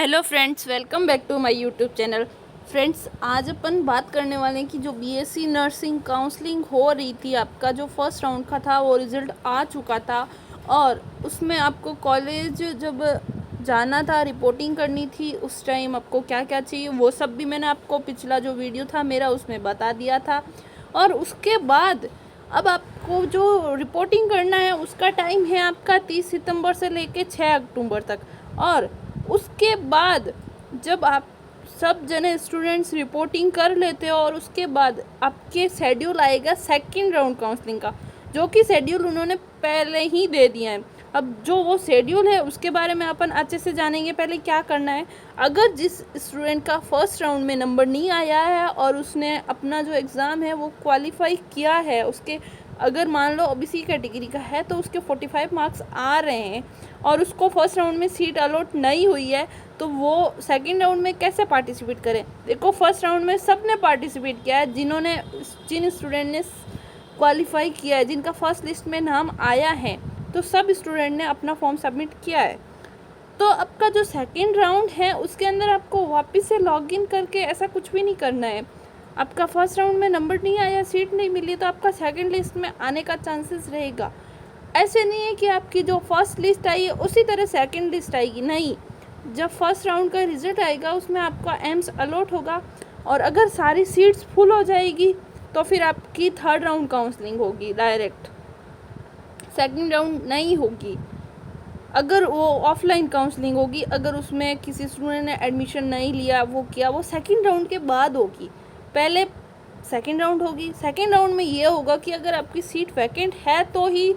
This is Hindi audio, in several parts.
Hello friends, welcome back to my YouTube channel. Friends, आज अपन बात करने वाले हैं कि जो बीएससी नर्सिंग काउंसलिंग हो रही थी, आपका जो फर्स्ट राउंड का था वो रिज़ल्ट आ चुका था और उसमें आपको कॉलेज जब जाना था, रिपोर्टिंग करनी थी, उस टाइम आपको क्या क्या चाहिए वो सब भी मैंने आपको पिछला जो वीडियो था मेरा उसमें बता दिया था। और उसके बाद अब आपको जो रिपोर्टिंग करना है उसका टाइम है आपका 30 सितंबर से लेके 6 अक्टूबर तक। और उसके बाद जब आप सब जने स्टूडेंट्स रिपोर्टिंग कर लेते हो और उसके बाद आपके शेड्यूल आएगा सेकंड राउंड काउंसलिंग का, जो कि शेड्यूल उन्होंने पहले ही दे दिया है। अब जो वो शेड्यूल है उसके बारे में अपन अच्छे से जानेंगे। पहले क्या करना है, अगर जिस स्टूडेंट का फर्स्ट राउंड में नंबर नहीं आया है और उसने अपना जो एग्ज़ाम है वो क्वालिफाई किया है, उसके अगर मान लो ओबीसी कैटेगरी का है तो उसके 45 मार्क्स आ रहे हैं और उसको फर्स्ट राउंड में सीट अलॉट नहीं हुई है, तो वो सेकंड राउंड में कैसे पार्टिसिपेट करें। देखो, फर्स्ट राउंड में सब ने पार्टिसिपेट किया है, जिन स्टूडेंट ने क्वालिफाई किया है, जिनका फर्स्ट लिस्ट में नाम आया है, तो सब स्टूडेंट ने अपना फॉर्म सबमिट किया है। तो आपका जो सेकंड राउंड है उसके अंदर आपको वापस से लॉगिन करके ऐसा कुछ भी नहीं करना है। आपका फर्स्ट राउंड में नंबर नहीं आया, सीट नहीं मिली, तो आपका सेकंड लिस्ट में आने का चांसेस रहेगा। ऐसे नहीं है कि आपकी जो फर्स्ट लिस्ट आई है उसी तरह सेकंड लिस्ट आएगी, नहीं। जब फर्स्ट राउंड का रिजल्ट आएगा उसमें आपका एम्स अलॉट होगा और अगर सारी सीट्स फुल हो जाएगी तो फिर आपकी थर्ड राउंड काउंसलिंग होगी डायरेक्ट, सेकंड राउंड नहीं होगी। अगर वो ऑफलाइन काउंसलिंग होगी, अगर उसमें किसी स्टूडेंट ने एडमिशन नहीं लिया, वो किया, वो सेकंड राउंड के बाद होगी। पहले सेकंड राउंड होगी, सेकंड राउंड में ये होगा कि अगर आपकी सीट वैकेंट है तो ही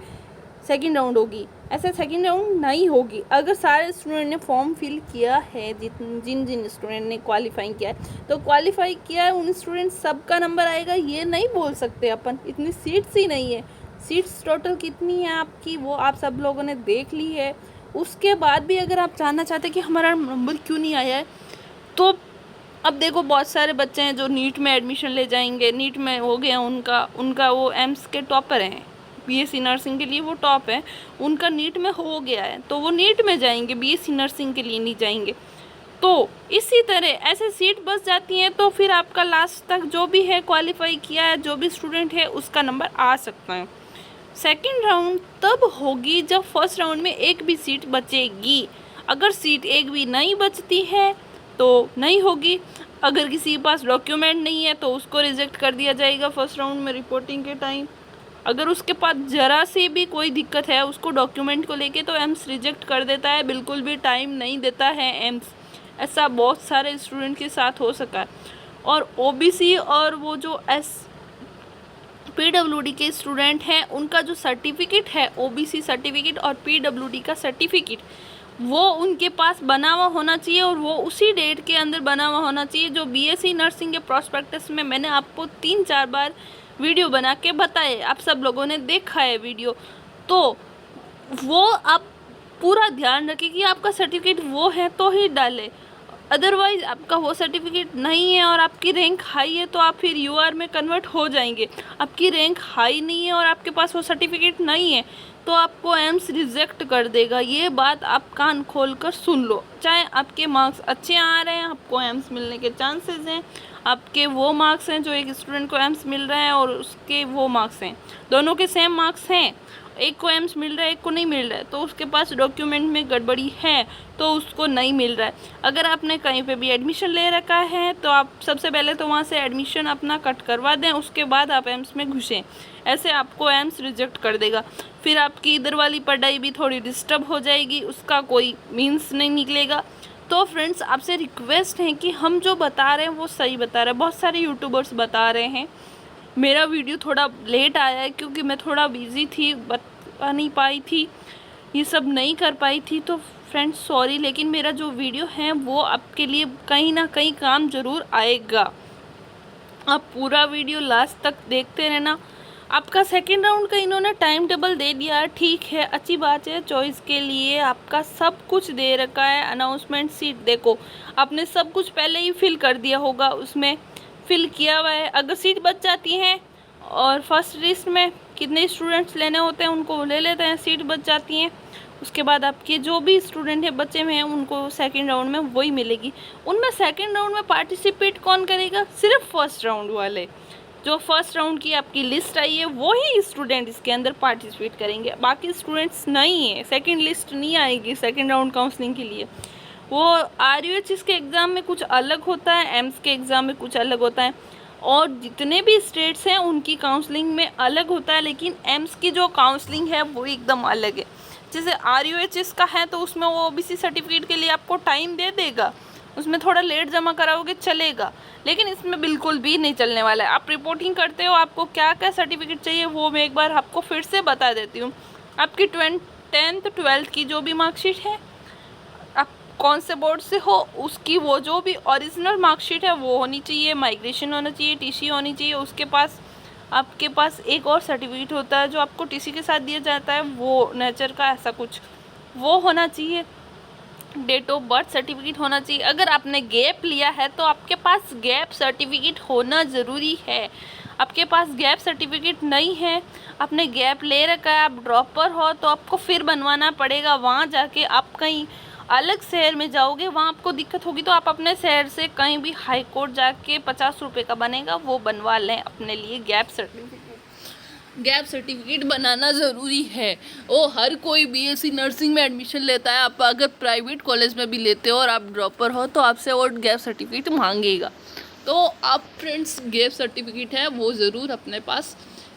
सेकंड राउंड होगी, ऐसे सेकंड राउंड नहीं होगी। अगर सारे स्टूडेंट ने फॉर्म फिल किया है, जिन जिन स्टूडेंट ने क्वालिफाई किया है, तो क्वालिफाई किया है उन स्टूडेंट सबका नंबर आएगा, ये नहीं बोल सकते अपन। इतनी सीट्स ही नहीं है। सीट्स टोटल कितनी है आपकी वो आप सब लोगों ने देख ली है। उसके बाद भी अगर आप जानना चाहते हैं कि हमारा नंबर क्यों नहीं आया है, तो अब देखो, बहुत सारे बच्चे हैं जो नीट में एडमिशन ले जाएंगे, नीट में हो गया उनका वो एम्स के टॉपर हैं, बीएससी नर्सिंग के लिए वो टॉप है, उनका नीट में हो गया है तो वो नीट में जाएंगे, बीएससी नर्सिंग के लिए नहीं जाएंगे। तो इसी तरह ऐसे सीट बच जाती हैं, तो फिर आपका लास्ट तक जो भी है क्वालिफाई किया है, जो भी स्टूडेंट है, उसका नंबर आ सकता है। सेकंड राउंड तब होगी जब फर्स्ट राउंड में एक भी सीट बचेगी। अगर सीट एक भी नहीं बचती है तो नहीं होगी। अगर किसी के पास डॉक्यूमेंट नहीं है तो उसको रिजेक्ट कर दिया जाएगा फर्स्ट राउंड में रिपोर्टिंग के टाइम। अगर उसके पास ज़रा से भी कोई दिक्कत है उसको डॉक्यूमेंट को लेके, तो एम्स रिजेक्ट कर देता है, बिल्कुल भी टाइम नहीं देता है एम्स। ऐसा बहुत सारे स्टूडेंट के साथ हो सका है। और ओबीसी और वो जो पीडब्ल्यूडी के स्टूडेंट हैं, उनका जो सर्टिफिकेट है, ओबीसी सर्टिफिकेट और पीडब्ल्यूडी का सर्टिफिकेट, वो उनके पास बना हुआ होना चाहिए और वो उसी डेट के अंदर बना हुआ होना चाहिए जो बीएससी नर्सिंग के प्रॉस्पेक्टस में मैंने आपको 3-4 बार वीडियो बना के बताए, आप सब लोगों ने देखा है वीडियो। तो वो आप पूरा ध्यान रखें कि आपका सर्टिफिकेट वो है तो ही डालें। अदरवाइज़ आपका वो सर्टिफिकेट नहीं है और आपकी रैंक हाई है तो आप फिर यूआर में कन्वर्ट हो जाएंगे। आपकी रैंक हाई नहीं है और आपके पास वो सर्टिफिकेट नहीं है तो आपको एम्स रिजेक्ट कर देगा। ये बात आप कान खोल कर सुन लो। चाहे आपके मार्क्स अच्छे आ रहे हैं, आपको एम्स मिलने के चांसेस हैं, आपके वो मार्क्स हैं जो एक स्टूडेंट को एम्स मिल रहा है और उसके वो मार्क्स हैं, दोनों के सेम मार्क्स हैं, एक को एम्स मिल रहा है एक को नहीं मिल रहा है, तो उसके पास डॉक्यूमेंट में गड़बड़ी है तो उसको नहीं मिल रहा है। अगर आपने कहीं पे भी एडमिशन ले रखा है तो आप सबसे पहले तो वहाँ से एडमिशन अपना कट करवा दें, उसके बाद आप एम्स में घुसें। ऐसे आपको एम्स रिजेक्ट कर देगा, फिर आपकी इधर वाली पढ़ाई भी थोड़ी डिस्टर्ब हो जाएगी, उसका कोई मीन्स नहीं निकलेगा। तो फ्रेंड्स, आपसे रिक्वेस्ट है कि हम जो बता रहे हैं वो सही बता रहे हैं। बहुत सारे यूट्यूबर्स बता रहे हैं, मेरा वीडियो थोड़ा लेट आया है क्योंकि मैं थोड़ा बिज़ी थी, बता नहीं पाई थी, ये सब नहीं कर पाई थी। तो फ्रेंड्स सॉरी, लेकिन मेरा जो वीडियो है वो आपके लिए कहीं ना कहीं काम ज़रूर आएगा। आप पूरा वीडियो लास्ट तक देखते रहना। आपका सेकंड राउंड का इन्होंने टाइम टेबल दे दिया, ठीक है, अच्छी बात है। चॉइस के लिए आपका सब कुछ दे रखा है, अनाउंसमेंट सीट देखो, आपने सब कुछ पहले ही फिल कर दिया होगा, उसमें फिल किया हुआ है। अगर सीट बच जाती है और फर्स्ट लिस्ट में कितने स्टूडेंट्स लेने होते हैं उनको ले लेते हैं, सीट बच जाती हैं, उसके बाद आपके जो भी स्टूडेंट है बचे हुए हैं उनको सेकंड राउंड में वही मिलेगी। उनमें सेकंड राउंड में पार्टिसिपेट कौन करेगा? सिर्फ फर्स्ट राउंड वाले। जो फर्स्ट राउंड की आपकी लिस्ट आई है वही स्टूडेंट इसके अंदर पार्टिसिपेट करेंगे, बाकी स्टूडेंट्स नहीं है। सेकंड लिस्ट नहीं आएगी सेकंड राउंड काउंसलिंग के लिए। वो RUHS के एग्ज़ाम में कुछ अलग होता है, एम्स के एग्ज़ाम में कुछ अलग होता है, और जितने भी स्टेट्स हैं उनकी काउंसलिंग में अलग होता है, लेकिन एम्स की जो काउंसलिंग है वो एकदम अलग है। जैसे RUHS का है तो उसमें वो OBC सर्टिफिकेट के लिए आपको टाइम दे देगा, उसमें थोड़ा लेट जमा कराओगे चलेगा, लेकिन इसमें बिल्कुल भी नहीं चलने वाला है। आप रिपोर्टिंग करते हो, आपको क्या क्या सर्टिफिकेट चाहिए वो मैं एक बार आपको फिर से बता देती हूँ। आपकी 10th 12th की जो भी मार्कशीट है, आप कौन से बोर्ड से हो उसकी वो जो भी ओरिजिनल मार्कशीट है वो होनी चाहिए, माइग्रेशन होना चाहिए, TC होनी चाहिए। उसके पास आपके पास एक और सर्टिफिकेट होता है जो आपको TC के साथ दिया जाता है, वो नेचर का ऐसा कुछ वो होना चाहिए। डेट ऑफ बर्थ सर्टिफिकेट होना चाहिए। अगर आपने गैप लिया है तो आपके पास गैप सर्टिफिकेट होना ज़रूरी है। आपके पास गैप सर्टिफिकेट नहीं है, आपने गैप ले रखा है, आप ड्रॉपर हो, तो आपको फिर बनवाना पड़ेगा। वहाँ जाके आप कहीं अलग शहर में जाओगे, वहाँ आपको दिक्कत होगी, तो आप अपने शहर से कहीं भी हाई कोर्ट जाके 50 रुपये का बनेगा वो बनवा लें अपने लिए गैप सर्टिफिकेट। गैप सर्टिफिकेट बनाना ज़रूरी है। ओ हर कोई BSc नर्सिंग में एडमिशन लेता है, आप अगर प्राइवेट कॉलेज में भी लेते हो और आप ड्रॉपर हो तो आपसे वो गैप सर्टिफिकेट मांगेगा। तो आप फ्रेंड्स गैप सर्टिफिकेट है वो ज़रूर अपने पास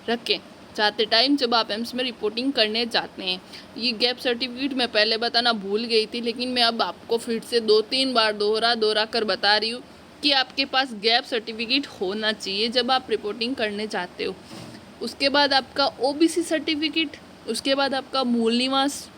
रखें जाते टाइम जब आप एम्स में रिपोर्टिंग करने जाते हैं। ये गैप सर्टिफिकेट मैं पहले बताना भूल गई थी, लेकिन मैं अब आपको फिर से 2-3 बार दोहरा कर बता रही हूँ कि आपके पास गैप सर्टिफिकेट होना चाहिए जब आप रिपोर्टिंग करने जाते हो। उसके बाद आपका OBC सर्टिफिकेट, उसके बाद आपका मूल निवास,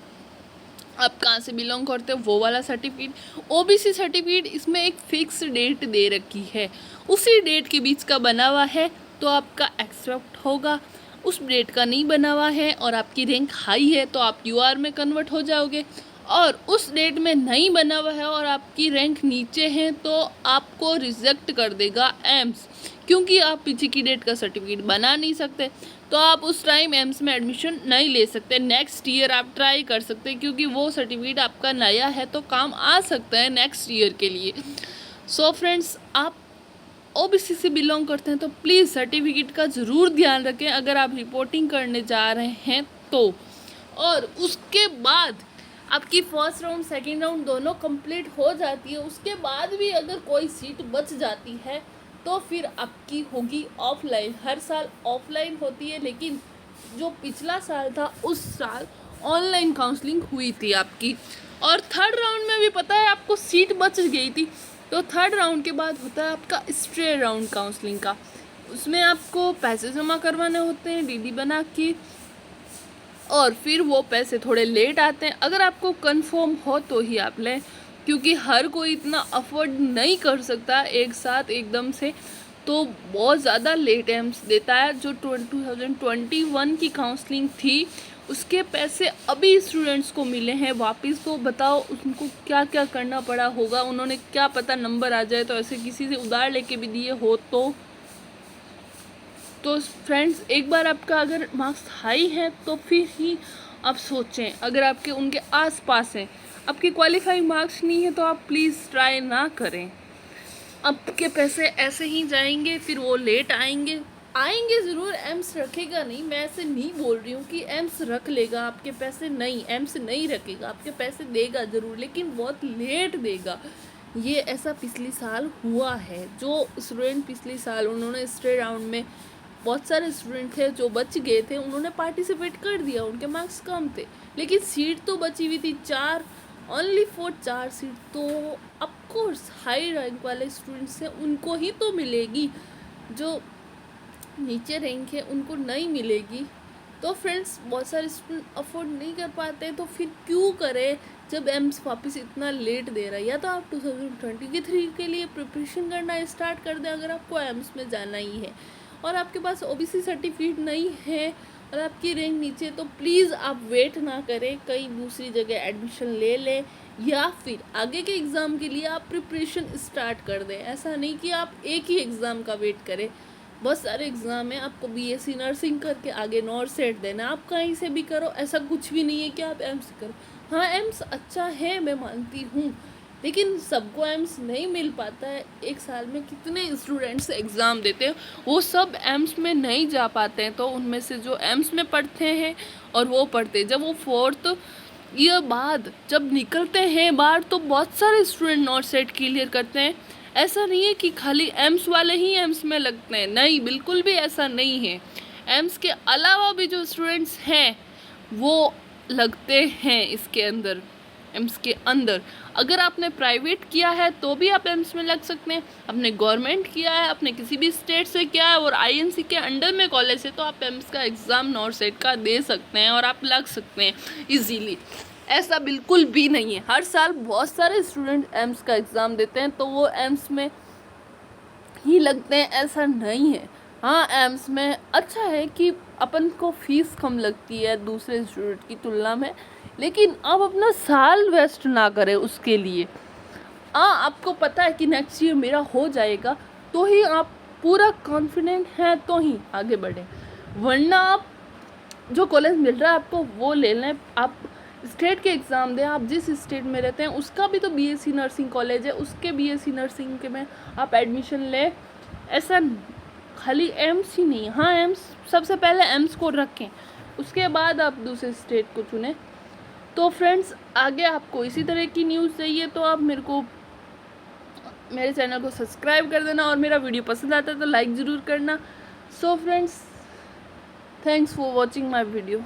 आप कहाँ से बिलोंग करते हो वो वाला सर्टिफिकेट। OBC सर्टिफिकेट इसमें एक फिक्स डेट दे रखी है, उसी डेट के बीच का बना हुआ है तो आपका एक्सेप्ट होगा। उस डेट का नहीं बना हुआ है और आपकी रैंक हाई है तो आप UR में कन्वर्ट हो जाओगे, और उस डेट में नहीं बना हुआ है और आपकी रैंक नीचे है तो आपको रिजेक्ट कर देगा एम्स, क्योंकि आप पीछे की डेट का सर्टिफिकेट बना नहीं सकते, तो आप उस टाइम एम्स में एडमिशन नहीं ले सकते। नेक्स्ट ईयर आप ट्राई कर सकते हैं, क्योंकि वो सर्टिफिकेट आपका नया है तो काम आ सकता है नेक्स्ट ईयर के लिए। सो फ्रेंड्स, आप OBC से बिलोंग करते हैं तो प्लीज़ सर्टिफिकेट का ज़रूर ध्यान रखें अगर आप रिपोर्टिंग करने जा रहे हैं तो। और उसके बाद आपकी फर्स्ट राउंड सेकेंड राउंड दोनों कंप्लीट हो जाती है, उसके बाद भी अगर कोई सीट बच जाती है तो फिर आपकी होगी ऑफलाइन। हर साल ऑफलाइन होती है, लेकिन जो पिछला साल था उस साल ऑनलाइन काउंसलिंग हुई थी आपकी। और थर्ड राउंड में भी पता है आपको सीट बच गई थी, तो थर्ड राउंड के बाद होता है आपका स्ट्रेट राउंड काउंसलिंग का। उसमें आपको पैसे जमा करवाने होते हैं DD बना के, और फिर वो पैसे थोड़े लेट आते हैं। अगर आपको कंफर्म हो तो ही आप लें, क्योंकि हर कोई इतना अफोर्ड नहीं कर सकता एक साथ एकदम से, तो बहुत ज़्यादा लेट एम्स देता है। जो 2021 की काउंसलिंग थी उसके पैसे अभी स्टूडेंट्स को मिले हैं वापस, तो बताओ उनको क्या क्या करना पड़ा होगा। उन्होंने क्या पता नंबर आ जाए तो ऐसे किसी से उधार लेके भी दिए हो तो फ्रेंड्स, एक बार आपका अगर मार्क्स हाई है तो फिर ही आप सोचें। अगर आपके उनके आसपास हैं, आपके क्वालिफाइंग मार्क्स नहीं है तो आप प्लीज़ ट्राई ना करें। आपके पैसे ऐसे ही जाएंगे, फिर वो लेट आएंगे ज़रूर। एम्स रखेगा नहीं, मैं ऐसे नहीं बोल रही हूँ कि एम्स रख लेगा आपके पैसे, नहीं, एम्स नहीं रखेगा आपके पैसे, देगा ज़रूर लेकिन बहुत लेट देगा। ये ऐसा पिछले साल हुआ है। जो स्टूडेंट पिछले साल उन्होंने स्ट्रेट राउंड में, बहुत सारे स्टूडेंट थे जो बच गए थे, उन्होंने पार्टिसिपेट कर दिया, उनके मार्क्स कम थे लेकिन सीट तो बची हुई थी 4, ओनली फॉर 4 सीट। तो ऑफकोर्स हाई रैंक वाले स्टूडेंट्स हैं उनको ही तो मिलेगी, जो नीचे रैंक है उनको नहीं मिलेगी। तो फ्रेंड्स, बहुत सारे स्टूडेंट अफोर्ड नहीं कर पाते, तो फिर क्यों करें जब एम्स वापस इतना लेट दे रहा है। या तो आप 2023 के लिए प्रिपरेशन करना स्टार्ट कर दें अगर आपको एम्स में जाना ही है, और आपके पास OBC सर्टिफिकेट नहीं है और आपकी रैंक नीचे, तो प्लीज़ आप वेट ना करें, कहीं दूसरी जगह एडमिशन ले लें, या फिर आगे के एग्ज़ाम के लिए आप प्रिपरेशन स्टार्ट कर दें। ऐसा नहीं कि आप एक ही एग्ज़ाम का वेट करें, बहुत सारे एग्ज़ाम है, आपको बीएससी नर्सिंग करके आगे नॉर सेट देना, आप कहीं से भी करो, ऐसा कुछ भी नहीं है कि आप एम्स करो। हाँ, एम्स अच्छा है, मैं मानती हूँ, लेकिन सबको एम्स नहीं मिल पाता है। एक साल में कितने स्टूडेंट्स एग्ज़ाम देते हैं, वो सब एम्स में नहीं जा पाते हैं। तो उनमें से जो एम्स में पढ़ते हैं और वो पढ़ते हैं, जब वो 4th ईयर बाद जब निकलते हैं बाहर, तो बहुत सारे स्टूडेंट नॉट सेट क्लियर करते हैं। ऐसा नहीं है कि खाली एम्स वाले ही एम्स में लगते हैं, नहीं, बिल्कुल भी ऐसा नहीं है। एम्स के अलावा भी जो स्टूडेंट्स हैं वो लगते हैं इसके अंदर, एम्स के अंदर। अगर आपने प्राइवेट किया है तो भी आप एम्स में लग सकते हैं, आपने गवर्नमेंट किया है, आपने किसी भी स्टेट से किया है और आईएनसी के अंडर में कॉलेज है, तो आप एम्स का एग्ज़ाम नॉट सेट का दे सकते हैं और आप लग सकते हैं इजीली। ऐसा बिल्कुल भी नहीं है। हर साल बहुत सारे स्टूडेंट एम्स का एग्ज़ाम देते हैं तो वो एम्स में ही लगते हैं, ऐसा नहीं है। हाँ, एम्स में अच्छा है कि अपन को फीस कम लगती है दूसरे इंस्टीट्यूट की तुलना में, लेकिन आप अपना साल वेस्ट ना करें उसके लिए। हाँ, आपको पता है कि नेक्स्ट ईयर मेरा हो जाएगा, तो ही आप पूरा कॉन्फिडेंट हैं तो ही आगे बढ़ें, वरना आप जो कॉलेज मिल रहा है आपको वो ले लें। आप स्टेट के एग्ज़ाम दें, आप जिस स्टेट में रहते हैं उसका भी तो बीएससी नर्सिंग कॉलेज है, उसके बीएससी नर्सिंग के में आप एडमिशन लें। ऐसा खाली एम्स ही नहीं, हाँ एम्स सबसे पहले एम्स को रखें, उसके बाद आप दूसरे स्टेट को चुनें। तो फ्रेंड्स, आगे आपको इसी तरह की न्यूज़ चाहिए तो आप मेरे चैनल को सब्सक्राइब कर देना, और मेरा वीडियो पसंद आता है तो लाइक ज़रूर करना। So friends, thanks for watching my video.